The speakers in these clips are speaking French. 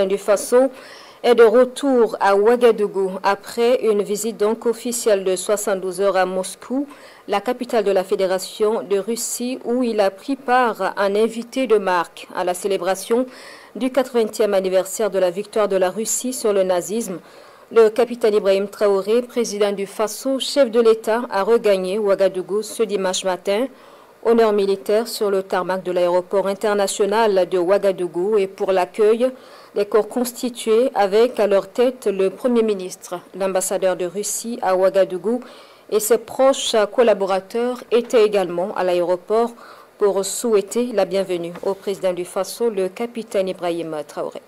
Du Faso est de retour à Ouagadougou après une visite donc officielle de 72 heures à Moscou, la capitale de la Fédération de Russie, où il a pris part à un invité de marque à la célébration du 80e anniversaire de la victoire de la Russie sur le nazisme. Le capitaine Ibrahim Traoré, président du Faso, chef de l'État, a regagné Ouagadougou ce dimanche matin. Honneur militaire sur le tarmac de l'aéroport international de Ouagadougou et pour l'accueil des corps constitués avec à leur tête le Premier ministre. L'ambassadeur de Russie à Ouagadougou et ses proches collaborateurs étaient également à l'aéroport pour souhaiter la bienvenue au président du Faso, le capitaine Ibrahim Traoré.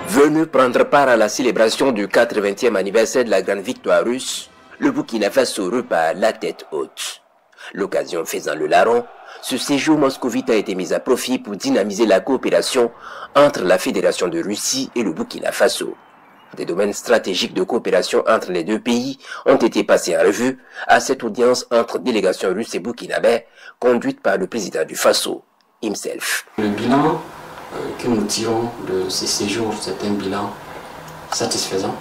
Venu prendre part à la célébration du 80e anniversaire de la grande victoire russe, le Burkina Faso repart la tête haute. L'occasion faisant le larron, ce séjour moscovite a été mis à profit pour dynamiser la coopération entre la Fédération de Russie et le Burkina Faso. Des domaines stratégiques de coopération entre les deux pays ont été passés en revue à cette audience entre délégations russes et burkinabè conduite par le président du Faso, himself. Le bilan que nous tirons de ces séjours, c'est un bilan satisfaisant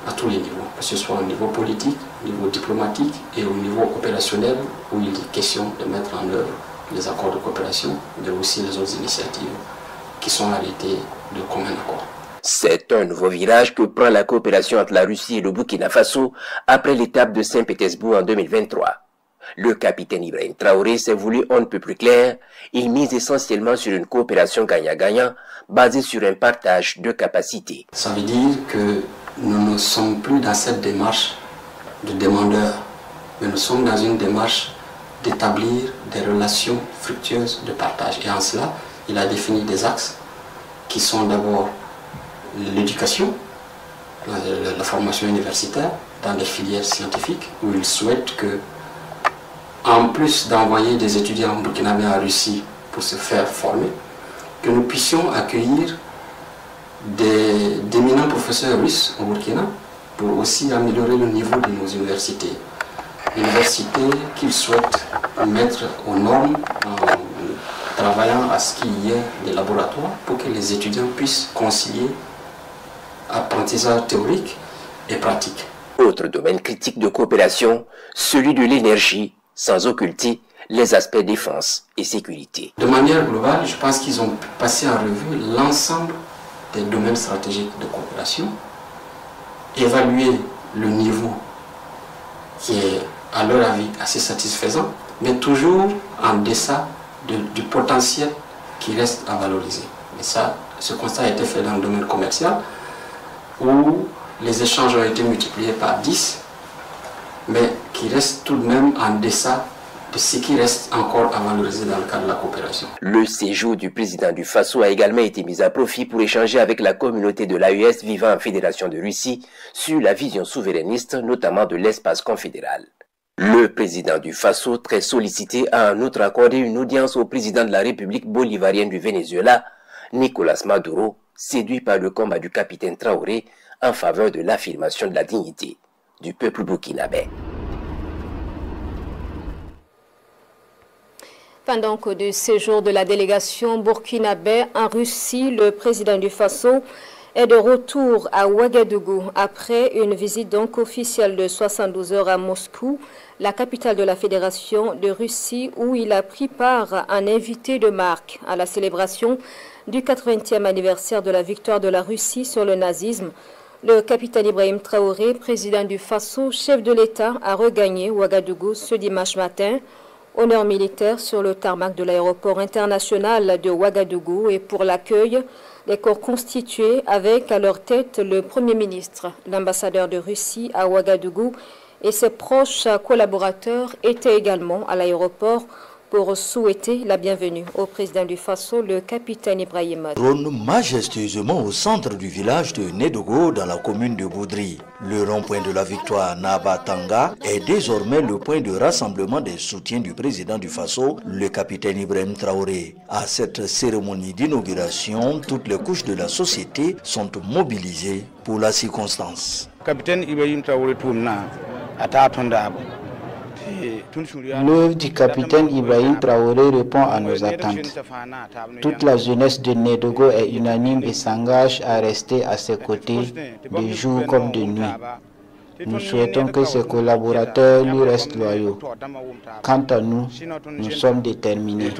à tous les niveaux, que ce soit au niveau politique, au niveau diplomatique et au niveau opérationnel, où il est question de mettre en œuvre les accords de coopération, mais aussi les autres initiatives qui sont arrêtées de commun accord. C'est un nouveau virage que prend la coopération entre la Russie et le Burkina Faso après l'étape de Saint-Pétersbourg en 2023. Le capitaine Ibrahim Traoré s'est voulu on ne peut plus clair. Il mise essentiellement sur une coopération gagnant-gagnant basée sur un partage de capacités. Ça veut dire que nous ne sommes plus dans cette démarche de demandeur, mais nous sommes dans une démarche d'établir des relations fructueuses de partage. Et en cela, il a défini des axes qui sont d'abord l'éducation, la formation universitaire dans des filières scientifiques, où il souhaite que, en plus d'envoyer des étudiants burkinabés en Russie pour se faire former, que nous puissions accueillir d'éminents professeurs russes au Burkina pour aussi améliorer le niveau de nos universités. Universités qu'ils souhaitent mettre aux normes en travaillant à ce qu'il y ait des laboratoires pour que les étudiants puissent concilier apprentissage théorique et pratique. Autre domaine critique de coopération, celui de l'énergie, sans occulter les aspects défense et sécurité. De manière globale, je pense qu'ils ont passé en revue l'ensemble des domaines stratégiques de coopération, évaluer le niveau qui est à leur avis assez satisfaisant, mais toujours en deçà du potentiel qui reste à valoriser. Mais ça, ce constat a été fait dans le domaine commercial, où les échanges ont été multipliés par 10, mais qui restent tout de même en deçà de ce qui reste encore à valoriser dans le cadre de la coopération. Le séjour du président du Faso a également été mis à profit pour échanger avec la communauté de l'AES vivant en Fédération de Russie sur la vision souverainiste, notamment de l'espace confédéral. Le président du Faso, très sollicité, a en outre accordé une audience au président de la République bolivarienne du Venezuela, Nicolas Maduro, séduit par le combat du capitaine Traoré en faveur de l'affirmation de la dignité du peuple burkinabè. Pendant que du séjour de la délégation burkinabè en Russie, le président du Faso est de retour à Ouagadougou après une visite donc officielle de 72 heures à Moscou, la capitale de la Fédération de Russie, où il a pris part à un invité de marque à la célébration du 80e anniversaire de la victoire de la Russie sur le nazisme. Le capitaine Ibrahim Traoré, président du Faso, chef de l'État, a regagné Ouagadougou ce dimanche matin. Honneur militaire sur le tarmac de l'aéroport international de Ouagadougou et pour l'accueil des corps constitués avec à leur tête le Premier ministre. L'ambassadeur de Russie à Ouagadougou et ses proches collaborateurs étaient également à l'aéroport pour souhaiter la bienvenue au président du Faso, le capitaine Ibrahim. Trône majestueusement au centre du village de Nédogo dans la commune de Boudri. Le rond-point de la victoire Nabatanga est désormais le point de rassemblement des soutiens du président du Faso, le capitaine Ibrahim Traoré. À cette cérémonie d'inauguration, toutes les couches de la société sont mobilisées pour la circonstance. Capitaine Ibrahim Traoré tourna à Tatonda. L'œuvre du capitaine Ibrahim Traoré répond à nos attentes. Toute la jeunesse de Nédogo est unanime et s'engage à rester à ses côtés de jour comme de nuit. Nous souhaitons que ses collaborateurs lui restent loyaux. Quant à nous, nous sommes déterminés.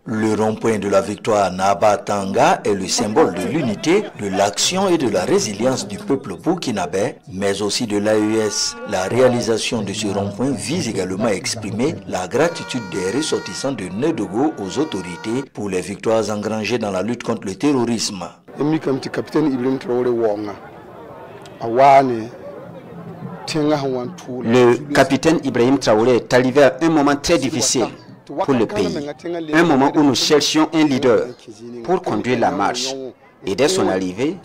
Le rond-point de la victoire Naba Tanga est le symbole de l'unité, de l'action et de la résilience du peuple burkinabé, mais aussi de l'AES. La réalisation de ce rond-point vise également à exprimer la gratitude des ressortissants de Nédogo aux autorités pour les victoires engrangées dans la lutte contre le terrorisme. Le capitaine Ibrahim Traoré est arrivé à un moment très difficile pour le pays, un moment où nous cherchions un leader pour conduire la marche. Et dès son arrivée,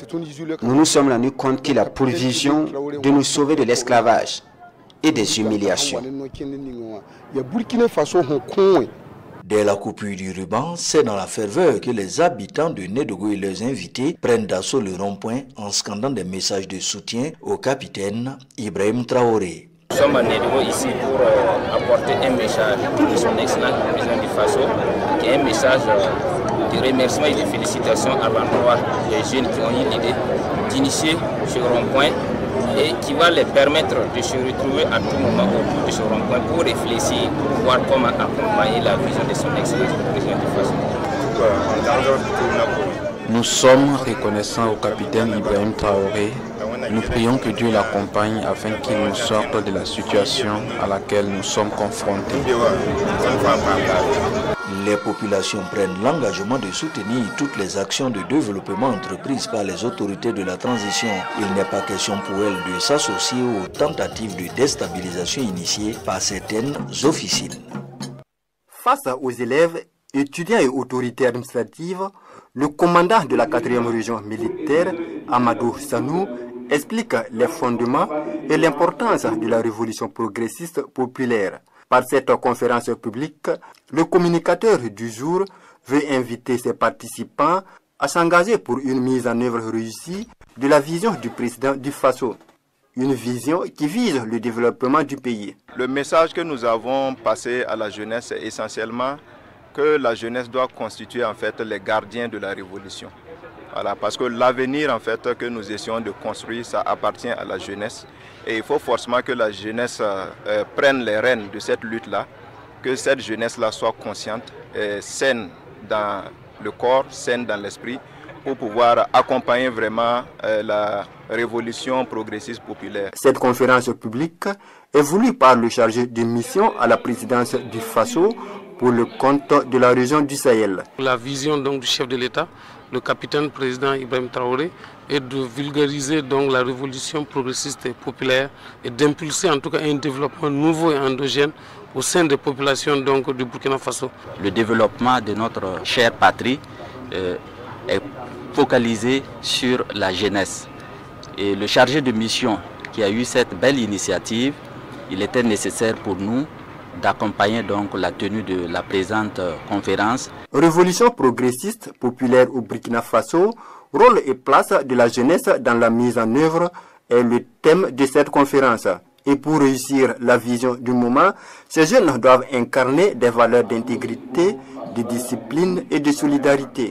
nous nous sommes rendus compte qu'il a pour vision de nous sauver de l'esclavage et des humiliations. Dès la coupure du ruban, c'est dans la ferveur que les habitants de Nédogo et leurs invités prennent d'assaut le rond-point en scandant des messages de soutien au capitaine Ibrahim Traoré. Nous sommes à Nédogo ici pour apporter un message de son excellence président du Faso, qui est un message de remerciement et de félicitations à l'endroit des jeunes qui ont eu l'idée d'initier ce rond-point et qui va les permettre de se retrouver à tout moment autour de ce rond-point pour réfléchir, pour voir comment accompagner la vision de son excellence président du Faso. Nous sommes reconnaissants au capitaine Ibrahim Traoré. Nous prions que Dieu l'accompagne afin qu'il nous sorte de la situation à laquelle nous sommes confrontés. Les populations prennent l'engagement de soutenir toutes les actions de développement entreprises par les autorités de la transition. Il n'est pas question pour elles de s'associer aux tentatives de déstabilisation initiées par certaines officines. Face aux élèves, étudiants et autorités administratives, le commandant de la 4e région militaire, Amadou Sanou, explique les fondements et l'importance de la révolution progressiste populaire. Par cette conférence publique, le communicateur du jour veut inviter ses participants à s'engager pour une mise en œuvre réussie de la vision du président du Faso. Une vision qui vise le développement du pays. Le message que nous avons passé à la jeunesse est essentiellement que la jeunesse doit constituer en fait les gardiens de la révolution. Voilà, parce que l'avenir en fait que nous essayons de construire, ça appartient à la jeunesse. Et il faut forcément que la jeunesse prenne les rênes de cette lutte-là, que cette jeunesse-là soit consciente, saine dans le corps, saine dans l'esprit, pour pouvoir accompagner vraiment la révolution progressiste populaire. Cette conférence publique est voulue par le chargé de mission à la présidence du Faso pour le compte de la région du Sahel. La vision donc du chef de l'État, le capitaine président Ibrahim Traoré, est de vulgariser donc la révolution progressiste et populaire et d'impulser en tout cas un développement nouveau et endogène au sein des populations donc du Burkina Faso. Le développement de notre chère patrie est focalisé sur la jeunesse. Et le chargé de mission qui a eu cette belle initiative, il était nécessaire pour nous d'accompagner donc la tenue de la présente conférence. Révolution progressiste populaire au Burkina Faso, rôle et place de la jeunesse dans la mise en œuvre est le thème de cette conférence. Et pour réussir la vision du moment, ces jeunes doivent incarner des valeurs d'intégrité, de discipline et de solidarité.